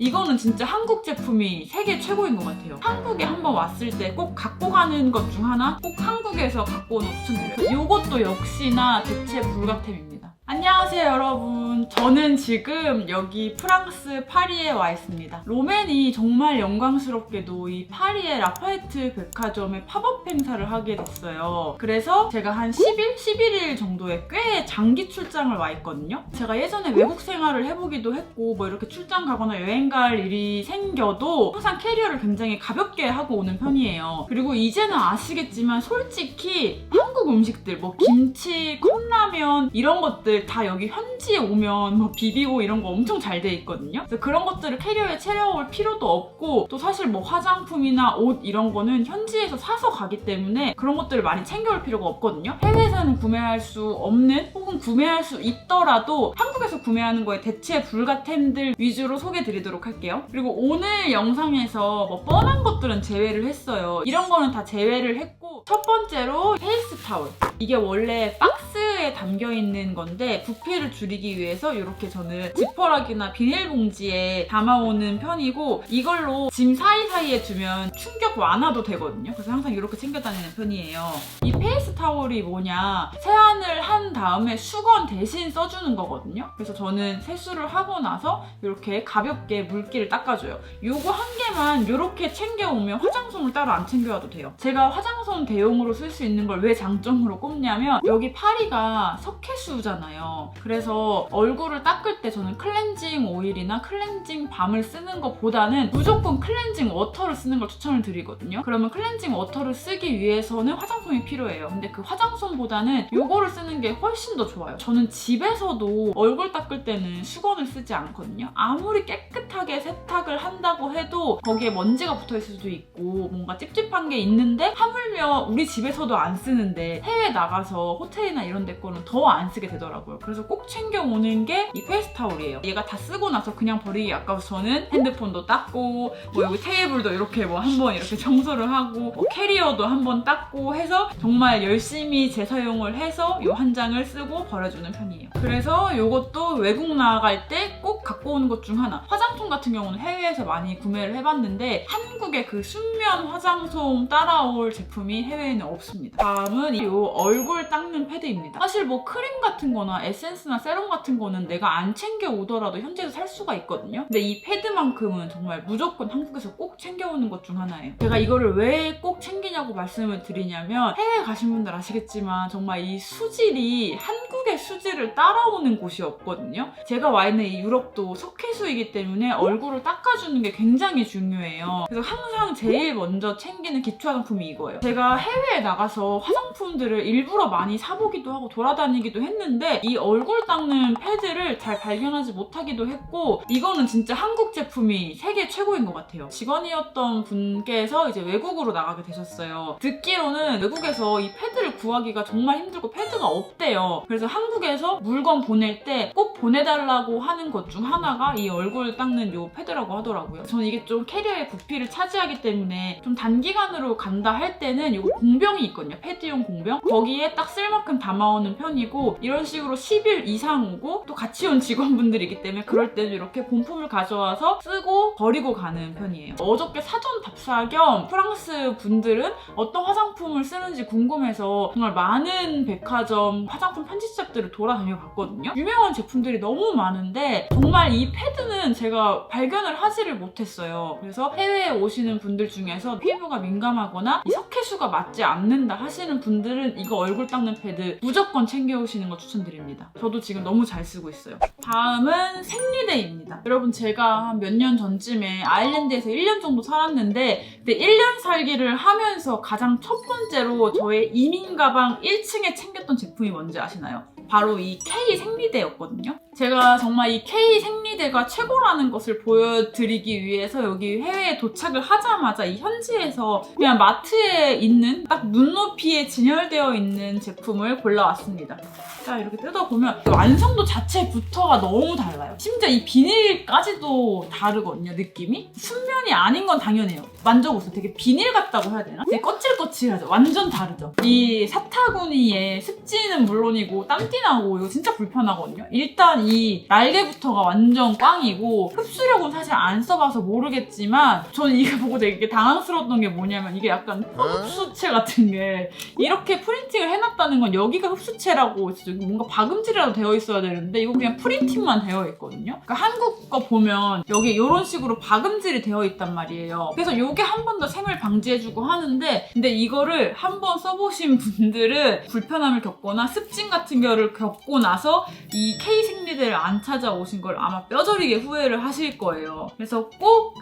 이거는 진짜 한국 제품이 세계 최고인 것 같아요. 한국에 한번 왔을 때 꼭 갖고 가는 것 중 하나, 꼭 한국에서 갖고 오는 거 추천드려요. 이것도 역시나 대체 불가템입니다. 안녕하세요 여러분. 저는 지금 여기 프랑스 파리에 와 있습니다. 로맨이 정말 영광스럽게도 이 파리의 라파에트 백화점에 팝업 행사를 하게 됐어요. 그래서 제가 한 10일? 11일 정도의 꽤 장기 출장을 와 있거든요. 제가 예전에 외국 생활을 해보기도 했고 뭐 이렇게 출장 가거나 여행 갈 일이 생겨도 항상 캐리어를 굉장히 가볍게 하고 오는 편이에요. 그리고 이제는 아시겠지만 솔직히 한국 음식들 뭐 김치, 컵라면 이런 것들 다 여기 현지에 오면 뭐 비비고 이런 거 엄청 잘 돼 있거든요. 그래서 그런 것들을 캐리어에 채워올 필요도 없고 또 사실 뭐 화장품이나 옷 이런 거는 현지에서 사서 가기 때문에 그런 것들을 많이 챙겨올 필요가 없거든요. 해외에서는 구매할 수 없는 혹은 구매할 수 있더라도 한국에서 구매하는 거에 대체 불가템들 위주로 소개해드리도록 할게요. 그리고 오늘 영상에서 뭐 뻔한 것들은 제외를 했어요. 이런 거는 다 제외를 했고 첫 번째로 페이스 타올. 이게 원래 박스에 담겨있는 건데 부피를 줄이기 위해서 이렇게 저는 지퍼락이나 비닐봉지에 담아오는 편이고 이걸로 짐 사이사이에 두면 충격 완화도 되거든요. 그래서 항상 이렇게 챙겨 다니는 편이에요. 이 페이스 타올이 뭐냐, 세안을 한 다음에 수건 대신 써주는 거거든요. 그래서 저는 세수를 하고 나서 이렇게 가볍게 물기를 닦아줘요. 요거 한 개만 이렇게 챙겨오면 화장솜을 따로 안 챙겨와도 돼요. 제가 화장솜 대용으로 쓸 수 있는 걸 왜 장점으로 꼽냐면 여기 파리가 석회수잖아요. 그래서 얼굴을 닦을 때 저는 클렌징 오일이나 클렌징 밤을 쓰는 것보다는 무조건 클렌징 워터를 쓰는 걸 추천을 드리거든요. 그러면 클렌징 워터를 쓰기 위해서는 화장솜이 필요해요. 근데 그 화장솜보다는 이거를 쓰는 게 훨씬 더 좋아요. 저는 집에서도 얼굴 닦을 때는 수건을 쓰지 않거든요. 아무리 깨끗하게 세탁을 한다고 해도 거기에 먼지가 붙어있을 수도 있고 뭔가 찝찝한 게 있는데 하물며 우리 집에서도 안 쓰는데 해외 나가서 호텔이나 이런 데 거는 더 안 쓰게 되더라고요. 그래서 꼭 챙겨오는 게 이 페이스 타올이에요. 얘가 다 쓰고 나서 그냥 버리기 아까워서 저는 핸드폰도 닦고 뭐 여기 테이블도 이렇게 뭐 한번 이렇게 청소를 하고 뭐 캐리어도 한번 닦고 해서 정말 열심히 재사용을 해서 이 한 장을 쓰고 버려주는 편이에요. 그래서 이것도 외국 나갈 때 꼭 갖고 오는 것 중 하나. 화장품 같은 경우는 해외에서 많이 구매를 해봤는데 한국의 그 순면 화장솜 따라올 제품이 해외에는 없습니다. 다음은 이 얼굴 닦는 패드입니다. 사실 뭐 크림 같은 거나 에센스나 세럼 같은 거는 내가 안 챙겨 오더라도 현지에서 살 수가 있거든요. 근데 이 패드만큼은 정말 무조건 한국에서 꼭 챙겨오는 것 중 하나예요. 제가 이거를 왜 꼭 챙기냐고 말씀을 드리냐면 해외 가신 분들 아시겠지만 정말 이 수질이 한국의 수질을 따라오는 곳이 없거든요. 제가 와 있는 이 유럽도 석회수이기 때문에 얼굴을 닦아주는 게 굉장히 중요해요. 그래서 항상 제일 먼저 챙기는 기초 화장품이 이거예요. 제가 해외에 나가서 화장품들을 일부러 많이 사보기도 하고 돌아다니기도 했는데 이 얼굴 닦는 패드를 잘 발견하지 못하기도 했고 이거는 진짜 한국 제품이 세계 최고인 것 같아요. 직원이었던 분께서 이제 외국으로 나가게 되셨어요. 듣기로는 외국에서 이 패드를 구하기가 정말 힘들고 패드가 없대요. 그래서 한국에서 물건 보낼 때 꼭 보내달라고 하는 것 중 하나가 이 얼굴 닦는 요 패드라고 하더라고요. 저는 이게 좀 캐리어의 부피를 차지하기 때문에 좀 단기간으로 간다 할 때는 이거 공병이 있거든요. 패드용 공병. 거기에 딱 쓸 만큼 담아오는 편이고 이런 식으로 10일 이상 오고 또 같이 온 직원분들이기 때문에 그럴 때도 이렇게 본품을 가져와서 쓰고 버리고 가는 편이에요. 어저께 사전 답사 겸 프랑스 분들은 어떤 화장품을 쓰는지 궁금해서 정말 많은 백화점 화장품 편집샵들을 돌아다녀 봤거든요. 유명한 제품들이 너무 많은데 정말 이 패드는 제가 발견을 하지를 못했어요. 그래서 해외에 오시는 분들 중에서 피부가 민감하거나 이 석회수가 맞지 않는다 하시는 분들은 이거 얼굴 닦는 패드 무조건 챙겨오시는 거 추천드립니다. 저도 지금 너무 잘 쓰고 있어요. 다음은 생리대입니다. 여러분 제가 한 몇 년 전쯤에 아일랜드에서 1년 정도 살았는데 그때 1년 살기를 하면서 가장 첫 번째로 저의 이민 가방 1층에 챙겼던 제품이 뭔지 아시나요? 바로 이 K 생리대였거든요. 제가 정말 이 K 생리대가 최고라는 것을 보여드리기 위해서 여기 해외에 도착을 하자마자 이 현지에서 그냥 마트에 있는 딱 눈높이에 진열되어 있는 제품을 골라왔습니다. 자, 이렇게 뜯어보면 완성도 자체부터가 너무 달라요. 심지어 이 비닐까지도 다르거든요, 느낌이. 순면이 아닌 건 당연해요. 만져보세요. 되게 비닐 같다고 해야 되나? 되게 거칠거칠하죠. 완전 다르죠. 이 사타구니의 습지는 물론이고 땀띠 나고 이거 진짜 불편하거든요. 일단 이 날개부터가 완전 꽝이고 흡수력은 사실 안 써봐서 모르겠지만 저는 이거 보고 되게 당황스러웠던 게 뭐냐면 이게 약간 흡수체 같은 게 이렇게 프린팅을 해놨다는 건 여기가 흡수체라고 진짜 뭔가 박음질이라도 되어 있어야 되는데 이거 그냥 프린팅만 되어 있거든요. 그러니까 한국 거 보면 여기 이런 식으로 박음질이 되어 있단 말이에요. 그래서 이게 한 번 더 생을 방지해주고 하는데 근데 이거를 한 번 써보신 분들은 불편함을 겪거나 습진 같은 거를 겪고 나서 이 K 생리대를 안 찾아오신 걸 아마 뼈저리게 후회를 하실 거예요. 그래서 꼭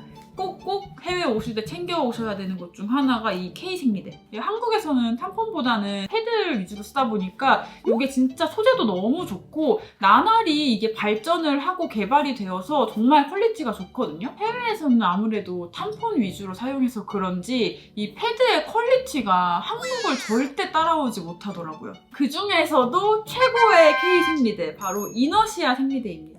해외 오실 때 챙겨 오셔야 되는 것 중 하나가 이 K 생리대. 한국에서는 탐폰보다는 패드 위주로 쓰다 보니까 이게 진짜 소재도 너무 좋고 나날이 이게 발전을 하고 개발이 되어서 정말 퀄리티가 좋거든요. 해외에서는 아무래도 탐폰 위주로 사용해서 그런지 이 패드의 퀄리티가 한국을 절대 따라오지 못하더라고요. 그 중에서도 최고의 K 생리대 바로 이너시아 생리대입니다.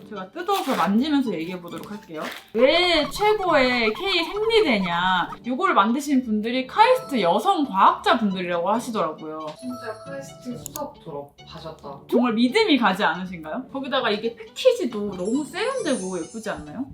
제가 뜯어서 만지면서 얘기해보도록 할게요. 왜 최고의 K 생리대냐. 이거를 만드신 분들이 카이스트 여성 과학자 분들이라고 하시더라고요. 진짜 카이스트 수석 졸업하셨다. 정말 믿음이 가지 않으신가요? 거기다가 이게 패키지도 너무 세련되고 예쁘지 않나요?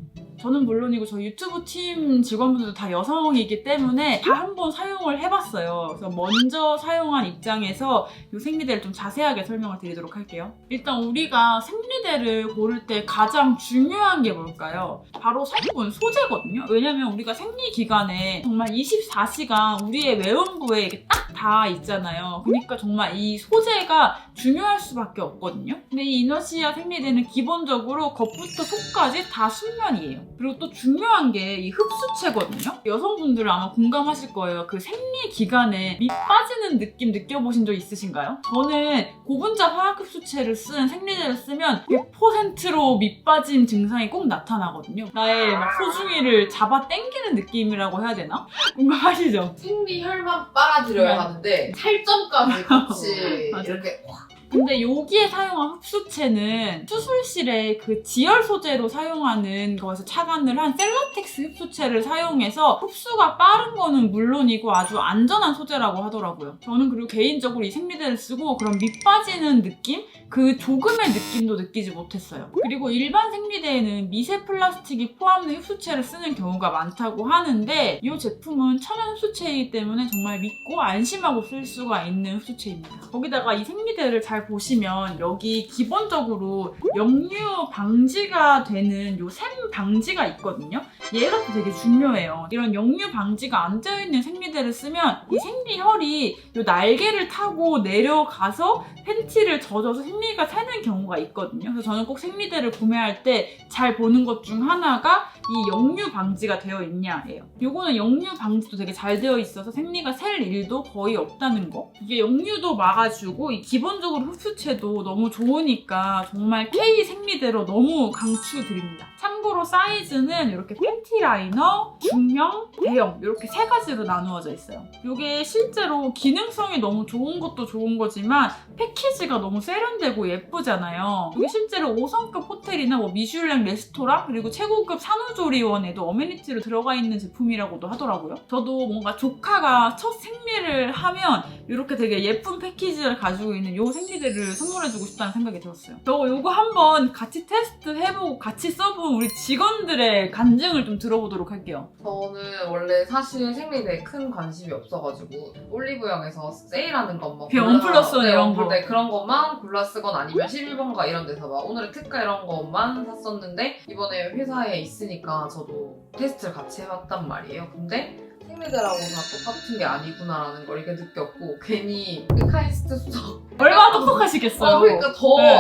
저는 물론이고 저희 유튜브 팀 직원분들도 다 여성이기 때문에 다 한번 사용을 해봤어요. 그래서 먼저 사용한 입장에서 이 생리대를 좀 자세하게 설명을 드리도록 할게요. 일단 우리가 생리대를 고를 때 가장 중요한 게 뭘까요? 바로 성분, 소재거든요. 왜냐면 우리가 생리 기간에 정말 24시간 우리의 외음부에 이게 딱 다 있잖아요. 그러니까 정말 이 소재가 중요할 수밖에 없거든요. 근데 이 이너시아 생리대는 기본적으로 겉부터 속까지 다 순면이에요. 그리고 또 중요한 게 이 흡수체거든요. 여성분들은 아마 공감하실 거예요. 그 생리 기간에 밑 빠지는 느낌 느껴보신 적 있으신가요? 저는 고분자 화학 흡수체를 쓴 생리대를 쓰면 100%로 밑 빠짐 증상이 꼭 나타나거든요. 나의 막 소중이를 잡아 당기는 느낌이라고 해야 되나? 공감하시죠? 생리 혈만 빨아들여야 하는데 살점까지 같이 맞아. 이렇게 확. 근데 여기에 사용한 흡수체는 수술실에 그 지열 소재로 사용하는 거에서 착안을 한 셀러텍스 흡수체를 사용해서 흡수가 빠른 거는 물론이고 아주 안전한 소재라고 하더라고요. 저는 그리고 개인적으로 이 생리대를 쓰고 그런 밑 빠지는 느낌? 그 조금의 느낌도 느끼지 못했어요. 그리고 일반 생리대에는 미세 플라스틱이 포함된 흡수체를 쓰는 경우가 많다고 하는데 이 제품은 천연 흡수체이기 때문에 정말 믿고 안심하고 쓸 수가 있는 흡수체입니다. 거기다가 이 생리대를 잘 보시면 여기 기본적으로 역류 방지가 되는 요 샘 방지가 있거든요. 얘가 또 되게 중요해요. 이런 역류 방지가 안 되어 있는 생리대를 쓰면 이 생리혈이 요 날개를 타고 내려가서 팬티를 젖어서 생리가 새는 경우가 있거든요. 그래서 저는 꼭 생리대를 구매할 때 잘 보는 것 중 하나가 이 역류 방지가 되어 있냐예요. 요거는 역류 방지도 되게 잘 되어 있어서 생리가 셀 일도 거의 없다는 거. 이게 역류도 막아주고 이 기본적으로 흡수체도 너무 좋으니까 정말 K 생리대로 너무 강추드립니다. 참고로 사이즈는 이렇게 팬티 라이너, 중형, 대형 이렇게 세 가지로 나누어져 있어요. 이게 실제로 기능성이 너무 좋은 것도 좋은 거지만 패키지가 너무 세련되고 예쁘잖아요. 이게 실제로 5성급 호텔이나 뭐 미슐랭 레스토랑 그리고 최고급 산후조리원에도 어메니티로 들어가 있는 제품이라고도 하더라고요. 저도 뭔가 조카가 첫 생리를 하면 이렇게 되게 예쁜 패키지를 가지고 있는 이 생리대를 선물해주고 싶다는 생각이 들었어요. 저 이거 한번 같이 테스트해보고 같이 써본 우리 직원들의 간증을 좀 들어보도록 할게요. 저는 원래 사실 생리대에 큰 관심이 없어가지고 올리브영에서 세일하는 것만 그냥 원 플러스 원 이런 거. 네, 그런 것만 골라 쓰건 아니면 11번가 이런 데서 막 오늘의 특가 이런 것만 샀었는데 이번에 회사에 있으니까 저도 테스트를 같이 해봤단 말이에요. 근데 생리대라고 다 똑같은 게 아니구나라는 걸 이렇게 느꼈고 괜히 그 카이스트 수석 얼마나 똑똑하시겠어요. 그러니까 더 네.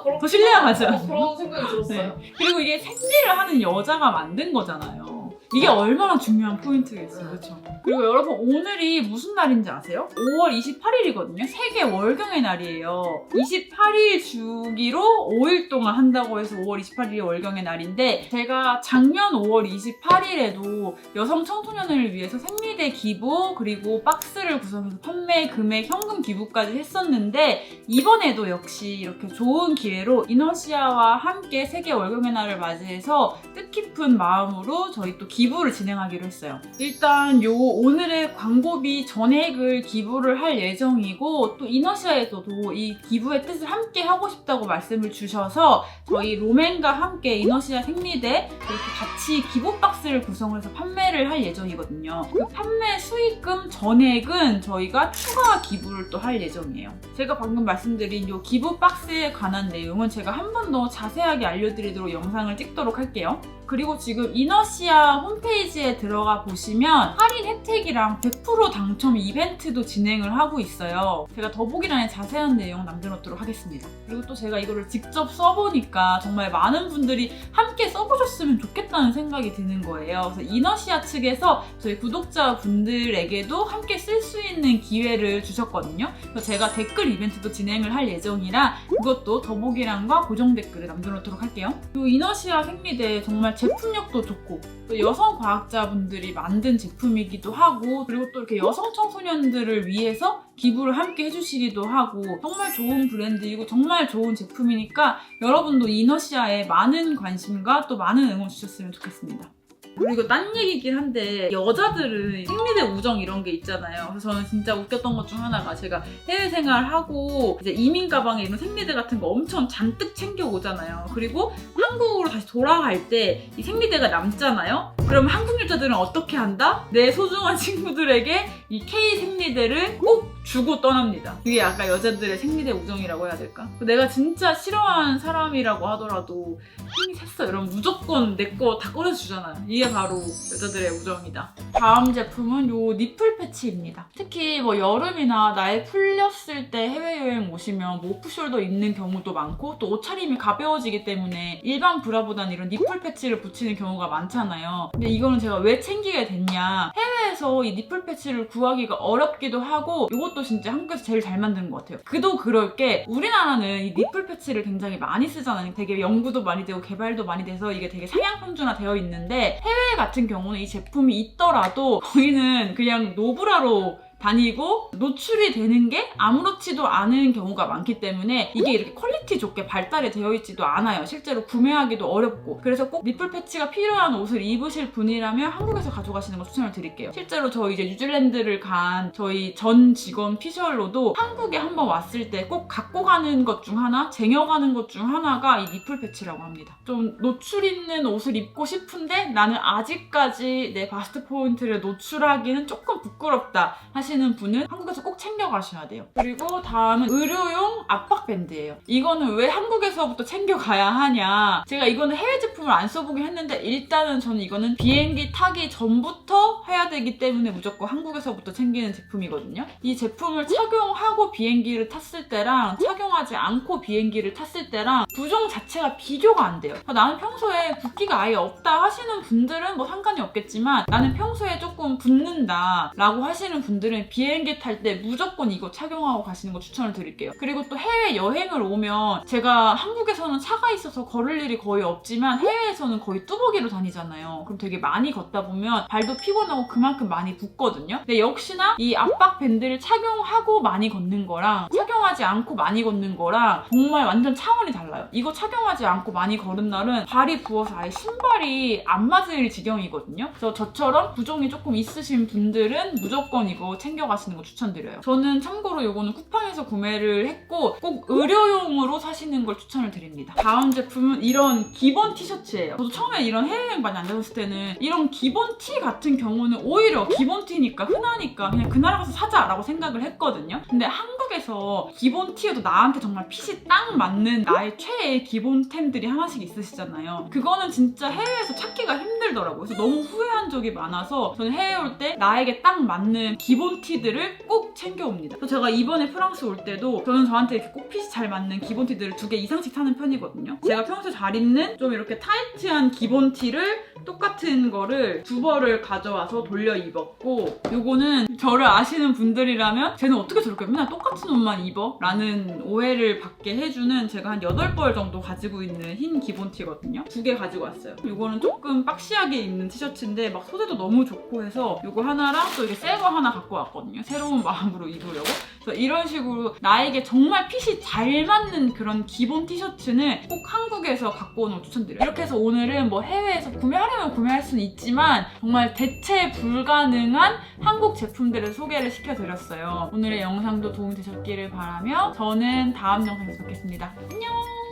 그렇구나. 더 신뢰하죠. 그런 생각이 들었어요. 네. 그리고 이게 생리를 하는 여자가 만든 거잖아요. 이게 얼마나 중요한 포인트겠어요. 그렇죠? 그리고 여러분 오늘이 무슨 날인지 아세요? 5월 28일이거든요. 세계 월경의 날이에요. 28일 주기로 5일 동안 한다고 해서 5월 28일이 월경의 날인데 제가 작년 5월 28일에도 여성 청소년을 위해서 생리 생리대 기부 그리고 박스를 구성해서 판매 금액 현금 기부까지 했었는데 이번에도 역시 이렇게 좋은 기회로 이너시아와 함께 세계 월경의 날을 맞이해서 뜻깊은 마음으로 저희 또 기부를 진행하기로 했어요. 일단 오늘의 광고비 전액을 기부를 할 예정이고 또 이너시아에서도 이 기부의 뜻을 함께 하고 싶다고 말씀을 주셔서 저희 로맨과 함께 이너시아 생리대 이렇게 같이 기부 박스를 구성해서 판매를 할 예정이거든요. 그 판매 수익금 전액은 저희가 추가 기부를 또 할 예정이에요. 제가 방금 말씀드린 이 기부 박스에 관한 내용은 제가 한 번 더 자세하게 알려드리도록 영상을 찍도록 할게요. 그리고 지금 이너시아 홈페이지에 들어가 보시면 할인 혜택이랑 100% 당첨 이벤트도 진행을 하고 있어요. 제가 더보기란에 자세한 내용 남겨놓도록 하겠습니다. 그리고 또 제가 이거를 직접 써보니까 정말 많은 분들이 함께 써보셨으면 좋겠다는 생각이 드는 거예요. 그래서 이너시아 측에서 저희 구독자분들에게도 함께 쓸 수 있는 기회를 주셨거든요. 그래서 제가 댓글 이벤트도 진행을 할 예정이라 그것도 더보기란과 고정 댓글에 남겨놓도록 할게요. 이 이너시아 생리대 정말 제품력도 좋고 또 여성 과학자분들이 만든 제품이기도 하고 그리고 또 이렇게 여성 청소년들을 위해서 기부를 함께 해주시기도 하고 정말 좋은 브랜드이고 정말 좋은 제품이니까 여러분도 이너시아에 많은 관심과 또 많은 응원 주셨으면 좋겠습니다. 그리고 딴 얘기긴 한데 여자들은 생리대 우정 이런 게 있잖아요. 그래서 저는 진짜 웃겼던 것 중 하나가 제가 해외 생활하고 이제 이민 가방에 이런 생리대 같은 거 엄청 잔뜩 챙겨 오잖아요. 그리고 한국으로 다시 돌아갈 때 이 생리대가 남잖아요. 그럼 한국 여자들은 어떻게 한다? 내 소중한 친구들에게 이 K 생리대를 꼭 주고 떠납니다. 그게 아까 여자들의 생리대 우정이라고 해야 될까? 내가 진짜 싫어하는 사람이라고 하더라도 힘이 샜어 이러면 무조건 내 거 다 꺼내주잖아요. 이게 바로 여자들의 우정이다. 다음 제품은 요 니플 패치입니다. 특히 뭐 여름이나 날 풀렸을 때 해외여행 오시면 뭐 오프숄더 입는 경우도 많고 또 옷차림이 가벼워지기 때문에 일반 브라보다는 이런 니플 패치를 붙이는 경우가 많잖아요. 근데 이거는 제가 왜 챙기게 됐냐, 해외에서 이 니플 패치를 구하기가 어렵기도 하고 이것도 진짜 한국에서 제일 잘 만든 것 같아요. 그도 그럴 게 우리나라는 이 니플 패치를 굉장히 많이 쓰잖아요. 되게 연구도 많이 되고 개발도 많이 돼서 이게 되게 상향 평준화 되어 있는데 해외 같은 경우는 이 제품이 있더라도 저희는 그냥 노브라로 다니고 노출이 되는 게 아무렇지도 않은 경우가 많기 때문에 이게 이렇게 퀄리티 좋게 발달이 되어 있지도 않아요. 실제로 구매하기도 어렵고. 그래서 꼭 니플 패치가 필요한 옷을 입으실 분이라면 한국에서 가져가시는 걸 추천을 드릴게요. 실제로 저희 이제 뉴질랜드를 간 저희 전 직원 피셜로도 한국에 한번 왔을 때 꼭 갖고 가는 것 중 하나, 쟁여가는 것 중 하나가 이 니플 패치라고 합니다. 좀 노출 있는 옷을 입고 싶은데 나는 아직까지 내 바스트 포인트를 노출하기는 조금 부끄럽다 하시는 분은 한국에서 꼭 챙겨가셔야 돼요. 그리고 다음은 의료용 압박 밴드예요. 이거는 왜 한국에서부터 챙겨가야 하냐, 제가 이거는 해외 제품을 안 써보긴 했는데 일단은 저는 이거는 비행기 타기 전부터 해야 되기 때문에 무조건 한국에서부터 챙기는 제품이거든요. 이 제품을 착용하고 비행기를 탔을 때랑 착용하지 않고 비행기를 탔을 때랑 부종 자체가 비교가 안 돼요. 나는 평소에 붓기가 아예 없다 하시는 분들은 뭐 상관이 없겠지만 나는 평소에 조금 붓는다 라고 하시는 분들은 비행기 탈 때 무조건 이거 착용하고 가시는 거 추천을 드릴게요. 그리고 또 해외 여행을 오면 제가 한국에서는 차가 있어서 걸을 일이 거의 없지만 해외에서는 거의 뚜벅이로 다니잖아요. 그럼 되게 많이 걷다 보면 발도 피곤하고 그만큼 많이 붓거든요. 근데 역시나 이 압박 밴드를 착용하고 많이 걷는 거랑 착용하지 않고 많이 걷는 거랑 정말 완전 차원이 달라요. 이거 착용하지 않고 많이 걸은 날은 발이 부어서 아예 신발이 안 맞을 지경이거든요. 그래서 저처럼 부종이 조금 있으신 분들은 무조건 이거 챙겨가시는 거 추천드려요. 저는 참고로 이거는 쿠팡에서 구매를 했고 꼭 의료용으로 사시는 걸 추천을 드립니다. 다음 제품은 이런 기본 티셔츠예요. 저도 처음에 이런 해외여행 많이 안 다녔을 때는 이런 기본 티 같은 경우는 오히려 기본 티니까 흔하니까 그냥 그 나라 가서 사자라고 생각을 했거든요. 근데 한국에서 기본 티여도 나한테 정말 핏이 딱 맞는 나의 최애의 기본템들이 하나씩 있으시잖아요. 그거는 진짜 해외에서 찾기가 힘들더라고요. 그래서 너무 후회한 적이 많아서 저는 해외 올 때 나에게 딱 맞는 기본 티들을 꼭 챙겨옵니다. 그래서 제가 이번에 프랑스 올 때도 저는 저한테 이렇게 꼭 핏이 잘 맞는 기본 티들을 2개 이상씩 사는 편이거든요. 제가 평소에 잘 입는 좀 이렇게 타이트한 기본 티를 똑같은 거를 두 벌을 가져와서 돌려 입었고, 요거는 저를 아시는 분들이라면 쟤는 어떻게 저렇게 맨날 똑같은 옷만 입어? 라는 오해를 받게 해주는 제가 한 8벌 정도 가지고 있는 흰 기본 티거든요. 2개 가지고 왔어요. 요거는 조금 박시하게 입는 티셔츠인데 막 소재도 너무 좋고 해서 요거 하나랑 또 이게 새 거 하나 갖고 왔거든요. 새로운 마음으로 입으려고. 그래서 이런 식으로 나에게 정말 핏이 잘 맞는 그런 기본 티셔츠는 꼭 한국에서 갖고 오는 걸 추천드려요. 이렇게 해서 오늘은 뭐 해외에서 구매하려면 구매할 수는 있지만 정말 대체 불가능한 한국 제품들을 소개를 시켜드렸어요. 오늘의 영상도 도움이 되셨기를 바라며 저는 다음 영상에서 뵙겠습니다. 안녕!